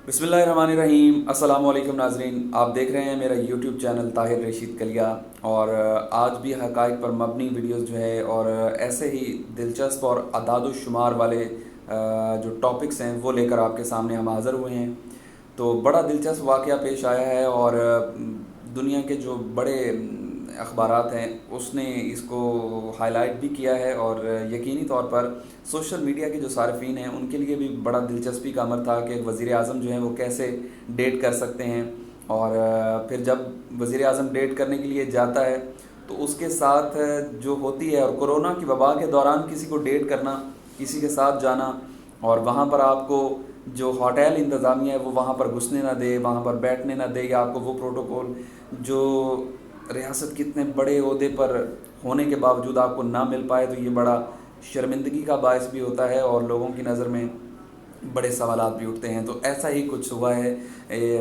बिस्मिल्लाहिर्रहमानिर्रहीम। अस्सलाम वालेकुम नाज़रीन, आप देख रहे हैं मेरा यूट्यूब चैनल ताहिर रशीद कलिया। और आज भी हक़ाइक़ पर मबनी वीडियोस जो है और ऐसे ही दिलचस्प और अदाद शुमार वाले जो टॉपिक्स हैं वो लेकर आपके सामने हम हाज़िर हुए हैं। तो बड़ा दिलचस्प वाक़या पेश आया है और दुनिया के जो बड़े अखबारात हैं उसने इसको हाईलाइट भी किया है और यकीनी तौर पर सोशल मीडिया के जो सार्फिन हैं उनके लिए भी बड़ा दिलचस्पी का अमर था कि एक वज़ीर आज़म जो हैं वो कैसे डेट कर सकते हैं। और फिर जब वज़ीर आज़म डेट करने के लिए जाता है तो उसके साथ जो होती है, और कोरोना की वबा के दौरान किसी को डेट करना, किसी के साथ जाना, और वहाँ पर आपको जो होटल इंतज़ामिया है वो वहाँ पर घुसने ना दे, वहाँ पर बैठने ना दे, या आपको वो प्रोटोकॉल जो रियासत के इतने बड़े ओहदे पर होने के बावजूद आपको ना मिल पाए, तो ये बड़ा शर्मिंदगी का बायस भी होता है और लोगों की नज़र में बड़े सवालात भी उठते हैं। तो ऐसा ही कुछ हुआ है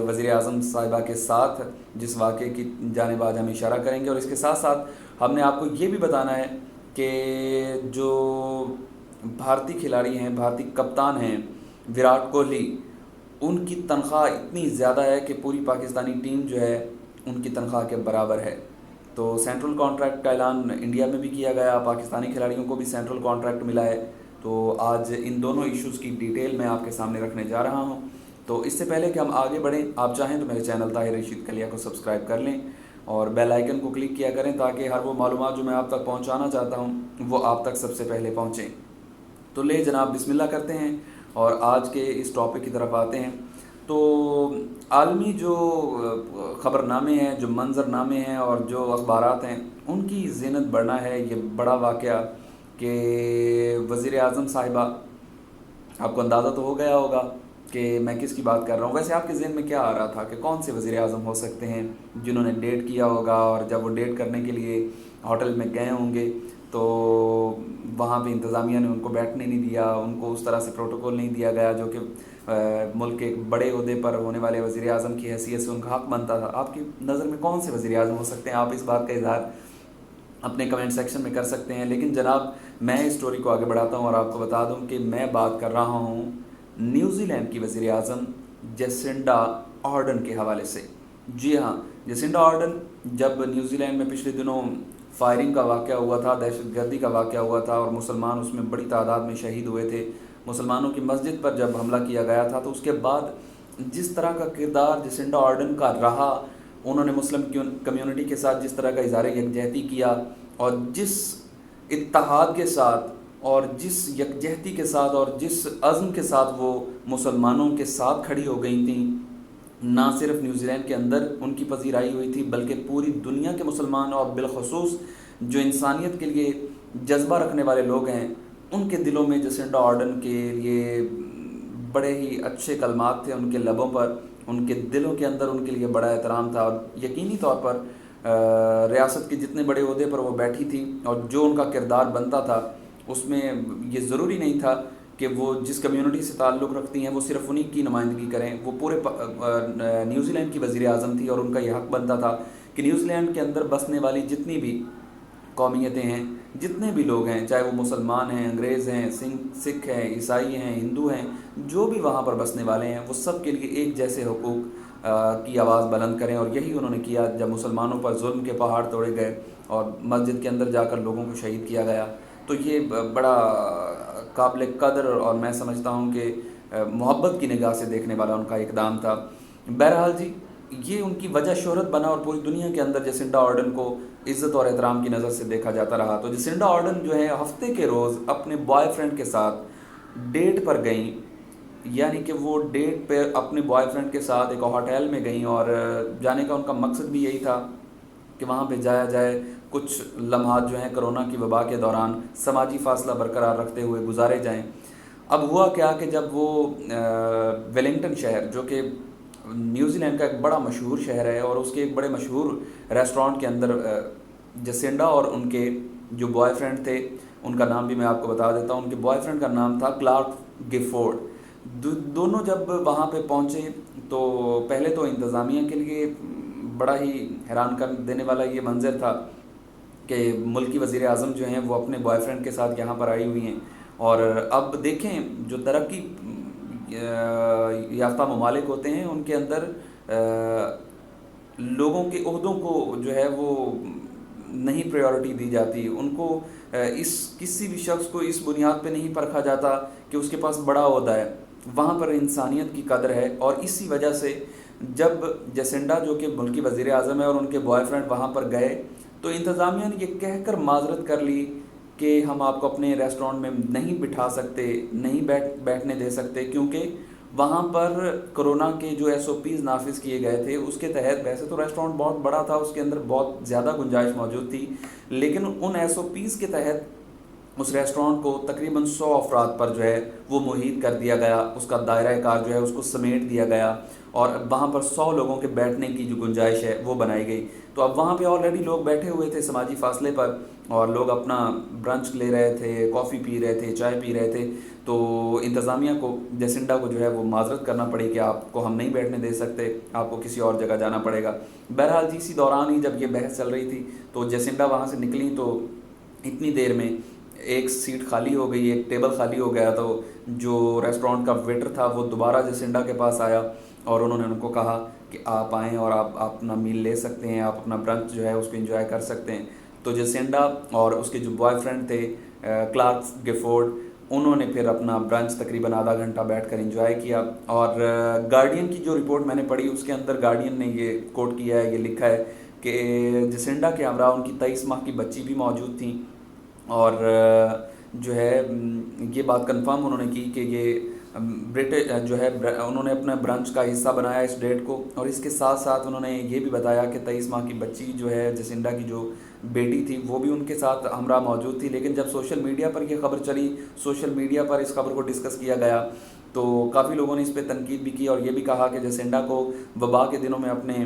वज़ीर आज़म साहिबा के साथ, जिस वाक़े की जानिब आज हम इशारा करेंगे। और इसके साथ साथ हमने आपको ये भी बताना है कि जो भारतीय खिलाड़ी हैं, भारतीय कप्तान हैं विराट कोहली, उनकी तनख्वाह इतनी ज़्यादा है कि पूरी पाकिस्तानी टीम जो है उनकी तनख्वाह के बराबर है। तो सेंट्रल कॉन्ट्रैक्ट का ऐलान इंडिया में भी किया गया, पाकिस्तानी खिलाड़ियों को भी सेंट्रल कॉन्ट्रैक्ट मिला है। तो आज इन दोनों इश्यूज़ की डिटेल मैं आपके सामने रखने जा रहा हूं। तो इससे पहले कि हम आगे बढ़ें, आप चाहें तो मेरे चैनल ताहिर रशीद कलिया को सब्सक्राइब कर लें और बेल आइकन को क्लिक किया करें ताकि हर वो मालूमात जो मैं आप तक पहुँचाना चाहता हूँ वो आप तक सबसे पहले पहुँचें। तो ले जनाब, बिस्मिल्लाह करते हैं और आज के इस टॉपिक की तरफ आते हैं। तो आलमी जो ख़बरनामे हैं, जो मंजरनामे हैं और जो अखबारात हैं, उनकी ज़ीनत बढ़ना है ये बड़ा वाक़या कि वज़ीर आज़म साहिबा, आपको अंदाज़ा तो हो गया होगा कि मैं किसकी बात कर रहा हूँ। वैसे आपके ज़हन में क्या आ रहा था कि कौन से वज़ीर आज़म हो सकते हैं जिन्होंने डेट किया होगा, और जब वो डेट करने के लिए होटल में गए होंगे तो वहाँ पे इंतज़ामिया ने उनको बैठने नहीं दिया, उनको उस तरह से प्रोटोकॉल नहीं दिया गया जो कि मुल्क के एक बड़े ओहदे पर होने वाले वज़ीर आज़म की हैसियत से उनका हक़ बनता था। आपकी नज़र में कौन से वज़ीर आज़म हो सकते हैं? आप इस बात का इज़हार अपने कमेंट सेक्शन में कर सकते हैं। लेकिन जनाब, मैं इस स्टोरी को आगे बढ़ाता हूँ और आपको बता दूँ कि मैं बात कर रहा हूँ न्यूज़ीलैंड की वज़ीर आज़म जेसिंडा आर्डन के हवाले से। जी हाँ, जेसिंडा आर्डन, जब न्यूज़ीलैंड में पिछले दिनों फायरिंग का वाक़या हुआ था, दहशतगर्दी का वाक़या हुआ था और मुसलमान उसमें बड़ी तादाद में शहीद हुए थे, मुसलमानों की मस्जिद पर जब हमला किया गया था, तो उसके बाद जिस तरह का किरदार जेसिंडा आर्डन का रहा, उन्होंने मुस्लिम कम्युनिटी के साथ जिस तरह का इज़हार यकजहती किया और जिस इत्तेहाद के साथ और जिस यकजहती के साथ और जिस अज़्म के साथ वो मुसलमानों के साथ खड़ी हो गई थी, ना सिर्फ न्यूज़ीलैंड के अंदर उनकी पजीराई हुई थी बल्कि पूरी दुनिया के मुसलमान और बिलखसूस जो इंसानियत के लिए जज्बा रखने वाले लोग हैं, उनके दिलों में जेसिंडा आर्डन के लिए बड़े ही अच्छे कलमात थे उनके लबों पर, उनके दिलों के अंदर उनके लिए बड़ा एहतराम था। और यकीनी तौर पर रियासत के जितने बड़े ओहदे पर वो बैठी थी और जो उनका किरदार बनता था, उसमें ये ज़रूरी नहीं था कि वो जिस कम्युनिटी से ताल्लुक़ रखती हैं वो सिर्फ़ उन्हीं की नुमाइंदगी करें। वो पूरे न्यूज़ीलैंड की वज़ीर आज़म थी और उनका यह हक़ बनता था कि न्यूज़ीलैंड के अंदर बसने वाली जितनी भी कौमियतें हैं, जितने भी लोग हैं, चाहे वो मुसलमान हैं, अंग्रेज़ हैं, सिख हैं, ईसाई हैं, हिंदू हैं, जो भी वहाँ पर बसने वाले हैं, वो सब के लिए एक जैसे हुकूक़ की आवाज़ बुलंद करें। और यही उन्होंने किया जब मुसलमानों पर जुल्म के पहाड़ तोड़े गए और मस्जिद के अंदर जाकर लोगों को शहीद किया गया। तो ये बड़ा काबिल कदर और मैं समझता हूँ कि मोहब्बत की निगाह से देखने वाला उनका इक़दाम था। बहरहाल जी, ये उनकी वजह शोहरत बना और पूरी दुनिया के अंदर जेसिंडा आर्डन को इज़्ज़त और एहतराम की नज़र से देखा जाता रहा। तो जेसिंडा आर्डन जो है हफ्ते के रोज़ अपने बॉयफ्रेंड के साथ डेट पर गई, यानी कि वो डेट पे अपने बॉयफ्रेंड के साथ एक होटल में गई और जाने का उनका मकसद भी यही था कि वहाँ पे जाया जाए, कुछ लम्हात जो हैं कोरोना की वबा के दौरान समाजी फ़ासला बरकरार रखते हुए गुजारे जाएँ। अब हुआ क्या कि जब वो वेलिंगटन शहर, जो कि न्यूज़ीलैंड का एक बड़ा मशहूर शहर है, और उसके एक बड़े मशहूर रेस्टोरेंट के अंदर जेसिंडा और उनके जो बॉयफ्रेंड थे, उनका नाम भी मैं आपको बता देता हूँ। उनके बॉयफ्रेंड का नाम था क्लार्क गिफोर्ड। दोनों जब वहाँ पे पहुँचे तो पहले तो इंतज़ामिया के लिए बड़ा ही हैरान कर देने वाला ये मंज़र था कि मुल्की वज़ीर आज़म जो हैं वो अपने बॉयफ्रेंड के साथ यहाँ पर आई हुई हैं। और अब देखें, जो तरक्की یافتہ ممالک ہوتے ہیں ان کے اندر لوگوں کے عہدوں کو جو ہے وہ نہیں پریورٹی دی جاتی، ان کو اس کسی بھی شخص کو اس بنیاد پہ نہیں پرکھا جاتا کہ اس کے پاس بڑا عہدہ ہے، وہاں پر انسانیت کی قدر ہے۔ اور اسی وجہ سے جب جسنڈا جو کہ ملکی وزیر اعظم ہے اور ان کے بوائے فرینڈ وہاں پر گئے تو انتظامیہ نے یہ کہہ کر معذرت کر لی کہ ہم آپ کو اپنے ریسٹورانٹ میں نہیں بٹھا سکتے، نہیں بیٹھنے دے سکتے، کیونکہ وہاں پر کرونا کے جو ایس او پیز نافذ کیے گئے تھے اس کے تحت، ویسے تو ریسٹورانٹ بہت بڑا تھا، اس کے اندر بہت زیادہ گنجائش موجود تھی، لیکن ان ایس او پیز کے تحت اس ریسٹورانٹ کو تقریباً 100 افراد پر جو ہے وہ محیط کر دیا گیا، اس کا دائرہ کار جو ہے اس کو سمیٹ دیا گیا، اور وہاں پر 100 لوگوں کے بیٹھنے کی جو گنجائش ہے وہ بنائی گئی۔ تو اب وہاں پہ آلریڈی لوگ بیٹھے ہوئے تھے سماجی فاصلے پر، اور لوگ اپنا برنچ لے رہے تھے، کافی پی رہے تھے، چائے پی رہے تھے، تو انتظامیہ کو، جسنڈا کو جو ہے وہ معذرت کرنا پڑی کہ آپ کو ہم نہیں بیٹھنے دے سکتے، آپ کو کسی اور جگہ جانا پڑے گا۔ بہرحال اسی دوران ہی جب یہ بحث چل رہی تھی تو جسنڈا وہاں سے نکلی تو اتنی دیر میں ایک سیٹ خالی ہو گئی، ایک ٹیبل خالی ہو گیا، تو جو ریسٹورانٹ کا ویٹر تھا وہ دوبارہ جسنڈا کے پاس آیا اور انہوں نے ان کو کہا کہ آپ آئیں اور آپ اپنا میل لے سکتے ہیں، آپ اپنا برنچ جو ہے اس کو انجوائے کر سکتے ہیں۔ تو جسنڈا اور اس کے جو بوائے فرینڈ تھے کلارک گیفورڈ، انہوں نے پھر اپنا برنچ تقریباً آدھا گھنٹہ بیٹھ کر انجوائے کیا۔ اور گارڈین کی جو رپورٹ میں نے پڑھی اس کے اندر گارڈین نے یہ کوٹ کیا ہے، یہ لکھا ہے کہ جسنڈا کے ہمراہ ان کی 23 ماہ کی بچی بھی موجود تھیں، اور جو ہے یہ بات کنفرم انہوں نے کی کہ یہ جو ہے انہوں نے اپنا برنچ کا حصہ بنایا اس ڈیٹ کو، اور اس کے ساتھ ساتھ انہوں نے یہ بھی بتایا کہ 23 ماہ کی بچی جو ہے جسنڈا کی جو بیٹی تھی وہ بھی ان کے ساتھ ہمراہ موجود تھی۔ لیکن جب سوشل میڈیا پر یہ خبر چلی، سوشل میڈیا پر اس خبر کو ڈسکس کیا گیا تو کافی لوگوں نے اس پہ تنقید بھی کی اور یہ بھی کہا کہ جسنڈا کو وبا کے دنوں میں اپنے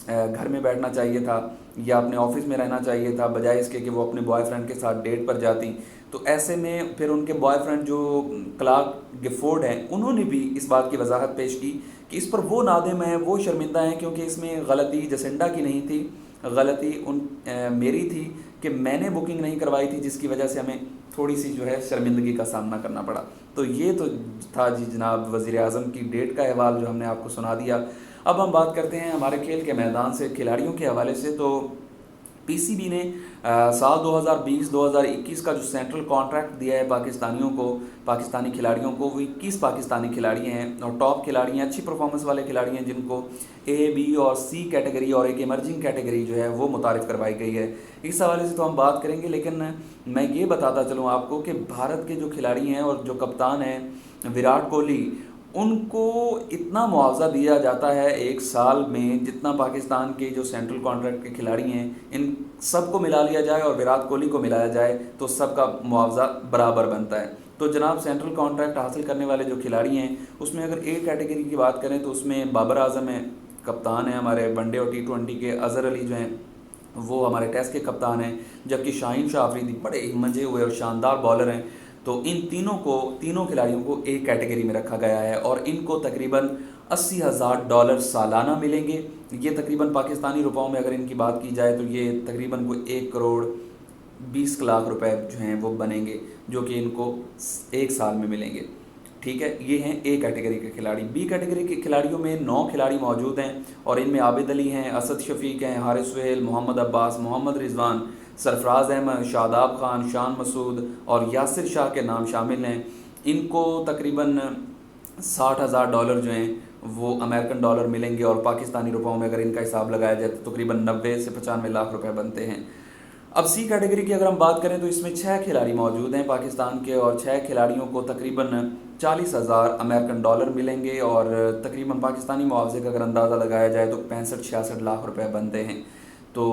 گھر میں بیٹھنا چاہیے تھا یا اپنے آفس میں رہنا چاہیے تھا، بجائے اس کے کہ وہ اپنے بوائے فرینڈ کے ساتھ ڈیٹ پر جاتی۔ تو ایسے میں پھر ان کے بوائے فرینڈ جو کلارک گیفورڈ ہیں انہوں نے بھی اس بات کی وضاحت پیش کی کہ اس پر وہ نادم ہیں، وہ شرمندہ ہیں، کیونکہ اس میں غلطی جسنڈا کی نہیں تھی، غلطی میری تھی کہ میں نے بکنگ نہیں کروائی تھی، جس کی وجہ سے ہمیں تھوڑی سی جو ہے شرمندگی کا سامنا کرنا پڑا۔ تو یہ تو تھا جی جناب وزیر اعظم کی ڈیٹ کا احوال جو ہم نے آپ کو سنا دیا۔ اب ہم بات کرتے ہیں ہمارے کھیل کے میدان سے، کھلاڑیوں کے حوالے سے۔ تو پی سی بی نے سال 2020-2021 کا جو سینٹرل کانٹریکٹ دیا ہے پاکستانیوں کو، پاکستانی کھلاڑیوں کو، وہ 21 پاکستانی کھلاڑی ہیں اور ٹاپ کھلاڑی ہیں، اچھی پرفارمنس والے کھلاڑی ہیں، جن کو اے، بی اور سی کیٹیگری اور ایک ایمرجنگ کیٹیگری جو ہے وہ متعارف کروائی گئی ہے۔ اس حوالے سے تو ہم بات کریں گے، لیکن میں یہ بتاتا چلوں آپ کو کہ بھارت کے جو کھلاڑی ہیں اور جو کپتان ہیں وراٹ کوہلی، ان کو اتنا معاوضہ دیا جاتا ہے ایک سال میں جتنا پاکستان کے جو سینٹرل کانٹریکٹ کے کھلاڑی ہیں ان سب کو ملا لیا جائے اور وراٹ کوہلی کو ملایا جائے تو سب کا معاوضہ برابر بنتا ہے۔ تو جناب سینٹرل کانٹریکٹ حاصل کرنے والے جو کھلاڑی ہیں اس میں اگر اے کیٹیگری کی بات کریں تو اس میں بابر اعظم ہیں، کپتان ہیں ہمارے ون ڈے اور T20 کے، اظہر علی جو ہیں وہ ہمارے ٹیسٹ کے کپتان ہیں، جبکہ شاہین شاہ آفریدی بڑے ہی منجے ہوئے اور شاندار بالر ہیں۔ تو ان تینوں کھلاڑیوں کو ایک کیٹیگری میں رکھا گیا ہے اور ان کو تقریباً $80,000 سالانہ ملیں گے۔ یہ تقریباً پاکستانی روپوں میں اگر ان کی بات کی جائے تو یہ تقریباً کوئی 1,20,00,000 روپے جو ہیں وہ بنیں گے، جو کہ ان کو ایک سال میں ملیں گے۔ ٹھیک ہے، یہ ہیں اے کیٹیگری کے کھلاڑی۔ بی کیٹیگری کے کھلاڑیوں میں 9 کھلاڑی موجود ہیں اور ان میں عابد علی ہیں، اسد شفیق ہیں، حارث سہیل، محمد عباس، محمد رضوان، سرفراز احمد، شاداب خان، شان مسعود اور یاسر شاہ کے نام شامل ہیں۔ ان کو تقریباً $60,000 جو ہیں وہ امریکن ڈالر ملیں گے اور پاکستانی روپوں میں اگر ان کا حساب لگایا جائے تو تقریباً 90 سے 95 لاکھ روپے بنتے ہیں۔ اب سی کیٹیگری کی اگر ہم بات کریں تو اس میں 6 کھلاڑی موجود ہیں پاکستان کے، اور 6 کھلاڑیوں کو تقریباً $40,000 امریکن ڈالر ملیں گے اور تقریباً پاکستانی معاوضے کا اگر اندازہ لگایا جائے تو 65-66 لاکھ روپے بنتے ہیں۔ تو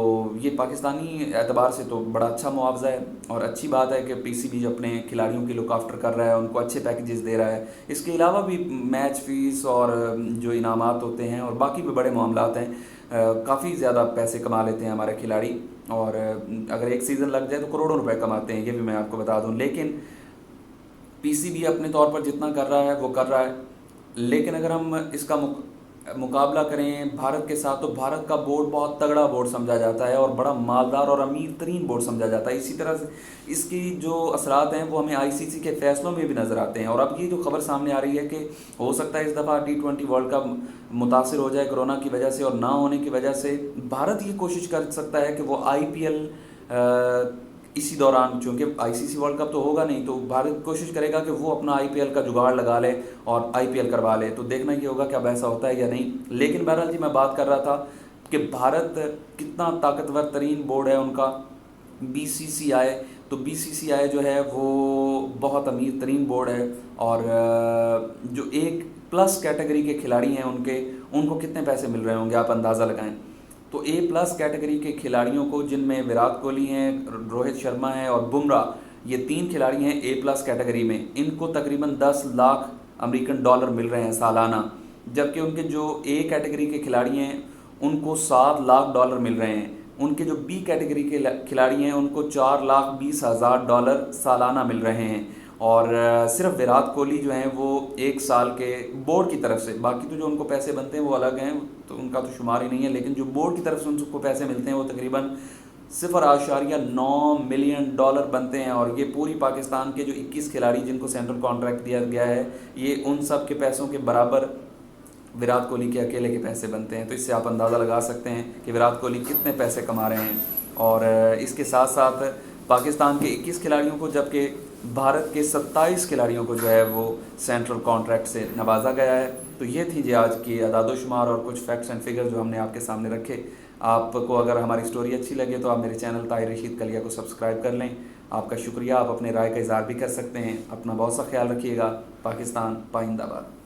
یہ پاکستانی اعتبار سے تو بڑا اچھا معاوضہ ہے اور اچھی بات ہے کہ پی سی بی اپنے کھلاڑیوں کی لک آفٹر کر رہا ہے، ان کو اچھے پیکیجز دے رہا ہے۔ اس کے علاوہ بھی میچ فیس اور جو انعامات ہوتے ہیں اور باقی بھی بڑے معاملات ہیں، کافی زیادہ پیسے کما لیتے ہیں ہمارے کھلاڑی، اور اگر ایک سیزن لگ جائے تو کروڑوں روپے کماتے ہیں، یہ بھی میں آپ کو بتا دوں۔ لیکن پی سی بی اپنے طور پر جتنا کر رہا ہے وہ کر رہا ہے، لیکن اگر ہم اس کا मुकाबला करें भारत के साथ, तो भारत का बोर्ड बहुत तगड़ा बोर्ड समझा जाता है और बड़ा मालदार और अमीर तरीन बोर्ड समझा जाता है। इसी तरह से इसकी जो असरात हैं वो हमें आईसीसी के फ़ैसलों में भी नज़र आते हैं। और अब ये जो खबर सामने आ रही है कि हो सकता है इस दफ़ा T20 वर्ल्ड कप मुतासर हो जाए कोरोना की वजह से, और ना होने की वजह से भारत ये कोशिश कर सकता है कि वो IPL इसी दौरान, चूँकि आईसीसी वर्ल्ड कप तो होगा नहीं, तो भारत कोशिश करेगा कि वो अपना IPL का जुगाड़ लगा ले और IPL करवा ले। तो देखना ये होगा कि अब ऐसा होता है या नहीं। लेकिन बहरहाल जी, मैं बात कर रहा था कि भारत कितना ताकतवर तरीन बोर्ड है उनका, BCCI। तो BCCI जो है वो बहुत अमीर तरीन बोर्ड है। और जो एक प्लस कैटेगरी के खिलाड़ी हैं उनको कितने पैसे मिल रहे होंगे, आप अंदाज़ा लगाएं। तो A+ कैटेगरी के खिलाड़ियों को, जिनमें विराट कोहली हैं, रोहित शर्मा हैं और बुमराह, ये 3 खिलाड़ी हैं A+ कैटेगरी में, इनको तकरीबन 10 लाख अमेरिकन डॉलर मिल रहे हैं सालाना। जबकि उनके जो A कैटेगरी के खिलाड़ी हैं उनको 7 लाख डॉलर मिल रहे हैं। उनके जो B कैटेगरी के खिलाड़ी हैं उनको 4,20,000 डॉलर सालाना मिल रहे हैं। और सिर्फ विराट कोहली जो हैं वो 1 साल के बोर्ड की तरफ से, बाकी तो जो उनको पैसे बनते हैं वो अलग हैं, तो उनका तो शुमार ही नहीं है, लेकिन जो बोर्ड की तरफ से उनको पैसे मिलते हैं वो तकरीबन 0.9 मिलियन डॉलर बनते हैं। और ये पूरी पाकिस्तान के जो 21 खिलाड़ी जिनको सेंट्रल कॉन्ट्रैक्ट दिया गया है, ये उन सब के पैसों के बराबर विराट कोहली के अकेले के पैसे बनते हैं। तो इससे आप अंदाज़ा लगा सकते हैं कि विराट कोहली कितने पैसे कमा रहे हैं। और इसके साथ साथ पाकिस्तान के 21 खिलाड़ियों को, जबकि भारत के 27 खिलाड़ियों को जो है वो सेंट्रल कॉन्ट्रैक्ट से नवाजा गया है। तो ये थी जी आज की अदादोशुमार और कुछ फैक्ट्स एंड फिगर जो हमने आपके सामने रखे। आपको अगर हमारी स्टोरी अच्छी लगे तो आप मेरे चैनल ताहिर रशीद कलिया को सब्सक्राइब कर लें। आपका शुक्रिया। आप अपने राय का इज़हार भी कर सकते हैं। अपना बहुत सा ख्याल रखिएगा। पाकिस्तान पाइंदाबाद।